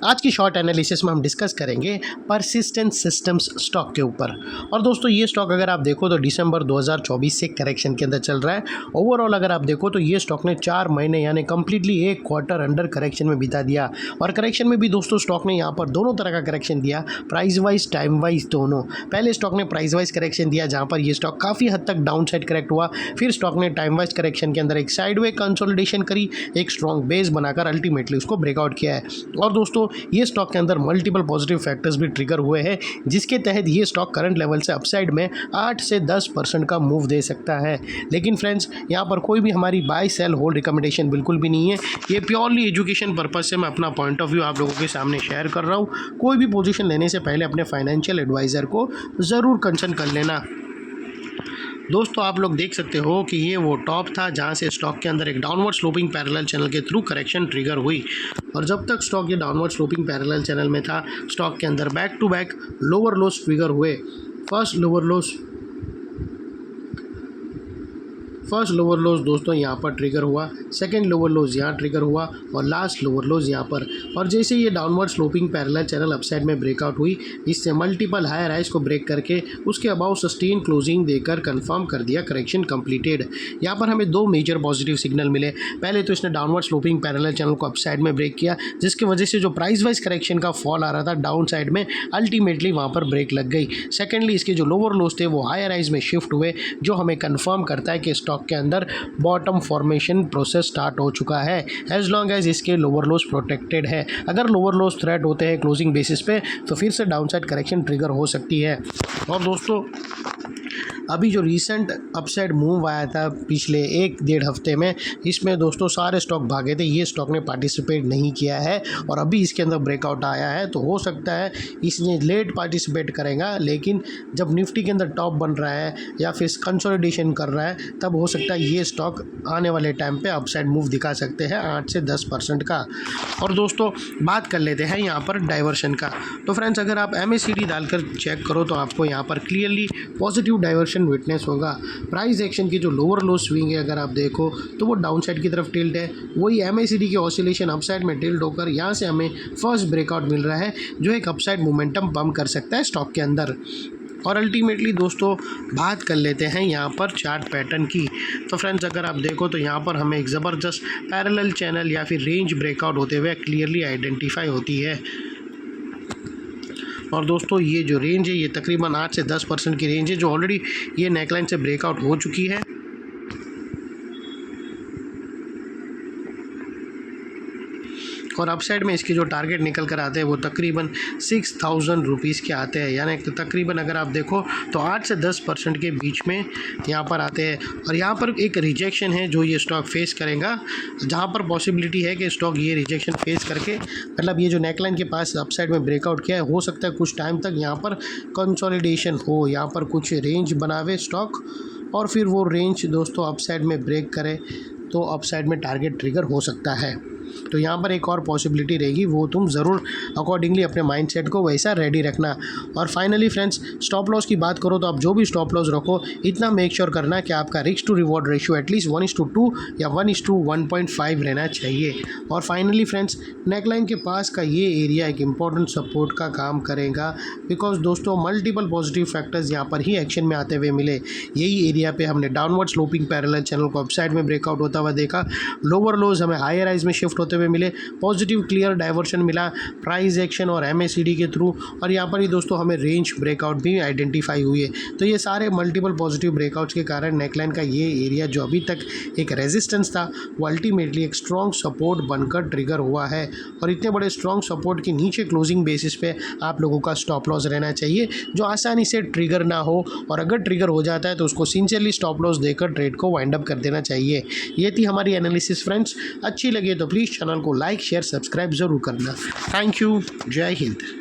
आज की short analysis में हम डिस्कस करेंगे परसिस्टेंट सिस्टम्स स्टॉक के ऊपर। और दोस्तों ये स्टॉक अगर आप देखो तो दिसंबर 2024 से करेक्शन के अंदर चल रहा है। ओवरऑल अगर आप देखो तो ये स्टॉक ने 4 महीने यानी कम्प्लीटली एक क्वार्टर अंडर करेक्शन में बिता दिया। और करेक्शन में भी दोस्तों स्टॉक ने यहाँ पर दोनों तरह का करेक्शन दिया, प्राइस वाइज टाइम वाइज दोनों। पहले स्टॉक ने प्राइस वाइज करेक्शन दिया जहाँ पर ये स्टॉक काफ़ी हद तक डाउन साइड करेक्ट हुआ। फिर स्टॉक ने टाइम वाइज करेक्शन के अंदर एक साइडवे कंसोलिडेशन करी, एक स्ट्रॉन्ग बेस बनाकर अल्टीमेटली उसको ब्रेकआउट किया है। और दोस्तों ये स्टॉक के अंदर मल्टीपल पॉजिटिव फैक्टर्स भी ट्रिगर हुए हैं, जिसके तहत ये स्टॉक करंट लेवल से अपसाइड में 8 से 10% का मूव दे सकता है। लेकिन फ्रेंड्स यहाँ पर कोई भी हमारी बाय सेल होल्ड रिकमेंडेशन बिल्कुल भी नहीं है। ये प्योरली एजुकेशन पर्पज से मैं अपना पॉइंट ऑफ व्यू आप लोगों के सामने शेयर कर रहा हूँ। कोई भी पोजीशन लेने से पहले अपने फाइनेंशियल एडवाइज़र को ज़रूर कंसल्ट कर लेना। दोस्तों आप लोग देख सकते हो कि ये वो टॉप था जहाँ से स्टॉक के अंदर एक डाउनवर्ड स्लोपिंग पैरेलल चैनल के थ्रू करेक्शन ट्रिगर हुई। और जब तक स्टॉक ये डाउनवर्ड स्लोपिंग पैरेलल चैनल में था, स्टॉक के अंदर back to back lower lows trigger हुए। फर्स्ट लोअर लोज दोस्तों यहाँ पर ट्रिगर हुआ, सेकंड लोअर लोज यहाँ ट्रिगर हुआ और लास्ट लोअर लोज यहाँ पर। और जैसे ये downward sloping parallel channel upside में ब्रेकआउट हुई, इससे मल्टीपल हायर हाइज को ब्रेक करके उसके अबाउ सस्टेन क्लोजिंग देकर कंफर्म कर दिया करेक्शन कंप्लीटेड। यहाँ पर हमें दो मेजर पॉजिटिव सिग्नल मिले। पहले तो इसने डाउनवर्ड स्लोपिंग पैरेलल चैनल को अपसाइड में ब्रेक किया, जिसकी वजह से जो प्राइस वाइज करेक्शन का फॉल आ रहा था डाउन साइड में, अल्टीमेटली वहाँ पर ब्रेक लग गई। सेकेंडली इसके जो लोअर लोज थे वो हायर हाइज में शिफ्ट हुए, जो हमें कन्फर्म करता है कि स्टॉक के अंदर बॉटम फॉर्मेशन प्रोसेस स्टार्ट हो चुका है, एज लॉन्ग एज इसके लोअर लोज प्रोटेक्टेड है। अगर लोअर लोज थ्रेट होते हैं क्लोजिंग बेसिस पे तो फिर से डाउनसाइड करेक्शन ट्रिगर हो सकती है। और दोस्तों अभी जो रीसेंट अपसाइड मूव आया था पिछले 1-1.5 हफ्ते में, इसमें दोस्तों सारे स्टॉक भागे थे, ये स्टॉक ने पार्टिसिपेट नहीं किया है और अभी इसके अंदर ब्रेकआउट आया है। तो हो सकता है इसने लेट पार्टिसिपेट करेगा, लेकिन जब निफ्टी के अंदर टॉप बन रहा है या फिर कंसोलिडेशन कर रहा है, तब हो सकता है ये स्टॉक आने वाले टाइम पे अपसाइड मूव दिखा सकते हैं 8 से 10% का। और दोस्तों बात कर लेते हैं यहाँ पर डाइवर्शन का। तो फ्रेंड्स अगर आप MACD डालकर चेक करो तो आपको यहाँ पर क्लियरली पॉजिटिव डाइवर्शन विटनेस होगा। प्राइस एक्शन की जो लोअर लो स्विंग है अगर आप देखो तो वो डाउन साइड की तरफ टिल्ट है, वही MACD की ऑसिलेशन अपसाइड में टिल्ट होकर यहाँ से हमें फर्स्ट ब्रेकआउट मिल रहा है, जो एक अपसाइड मोमेंटम पंप कर सकता है स्टॉक के अंदर। और अल्टीमेटली दोस्तों बात कर लेते हैं यहाँ पर चार्ट पैटर्न की। तो फ्रेंड्स अगर आप देखो तो यहाँ पर हमें एक ज़बरदस्त पैरेलल चैनल या फिर रेंज ब्रेकआउट होते हुए क्लियरली आइडेंटिफाई होती है। और दोस्तों ये जो रेंज है ये तकरीबन 8 से 10% की रेंज है, जो ऑलरेडी ये नेकलाइन से ब्रेकआउट हो चुकी है। और अपसाइड में इसके जो टारगेट निकल कर आते हैं वो तकरीबन 6000 रुपीज़ के आते हैं, यानी तकरीबन अगर आप देखो तो 8 से 10% के बीच में यहाँ पर आते हैं। और यहाँ पर एक रिजेक्शन है जो ये स्टॉक फेस करेगा, जहाँ पर पॉसिबिलिटी है कि स्टॉक ये रिजेक्शन फेस करके, मतलब ये जो नेकलाइन के पास अपसाइड में ब्रेकआउट किया है, हो सकता है कुछ टाइम तक यहाँ पर कंसोलिडेशन हो, यहाँ पर कुछ रेंज बनावे स्टॉक और फिर वो रेंज दोस्तों अपसाइड में ब्रेक करे तो अपसाइड में टारगेट ट्रिगर हो सकता है। तो यहाँ पर एक और पॉसिबिलिटी रहेगी, वो तुम ज़रूर अकॉर्डिंगली अपने माइंडसेट को वैसा रेडी रखना। और फाइनली फ्रेंड्स स्टॉप लॉस की बात करो तो आप जो भी स्टॉप लॉस रखो, इतना मेक श्योर करना कि आपका risk to reward ratio at least 1:2 या 1:1.5 रहना चाहिए। और फाइनली फ्रेंड्स नेकलाइन के पास का ये एरिया एक इम्पॉर्टेंट सपोर्ट का काम करेगा, बिकॉज दोस्तों मल्टीपल पॉजिटिव फैक्टर्स यहाँ पर ही एक्शन में आते हुए मिले। यही एरिया पे हमने डाउनवर्ड स्लोपिंग पैरेलल चैनल को अपसाइड में ब्रेकआउट होता हुआ देखा, लोअर लोज हमें हायर राइज में शिफ्ट होते हुए मिले, पॉजिटिव क्लियर डाइवर्शन मिला प्राइस एक्शन और MACD के थ्रू, और यहाँ पर ही दोस्तों हमें रेंज ब्रेकआउट भी आइडेंटिफाई हुई है। तो ये सारे मल्टीपल पॉजिटिव ब्रेकआउट्स के कारण नेकलाइन का ये एरिया जो अभी तक एक रेजिस्टेंस था वो अल्टीमेटली एक स्ट्रॉन्ग सपोर्ट बनकर ट्रिगर हुआ है। और इतने बड़े स्ट्रॉन्ग सपोर्ट के नीचे क्लोजिंग बेसिस पे आप लोगों का स्टॉप लॉस रहना चाहिए, जो आसानी से ट्रिगर ना हो, और अगर ट्रिगर हो जाता है तो उसको सिंसियरली स्टॉप लॉस देकर ट्रेड को वाइंड अप कर देना चाहिए। ये थी हमारी एनालिसिस फ्रेंड्स। अच्छी लगे तो प्लीज़ चैनल को लाइक शेयर सब्सक्राइब ज़रूर करना। Thank you. जय हिंद।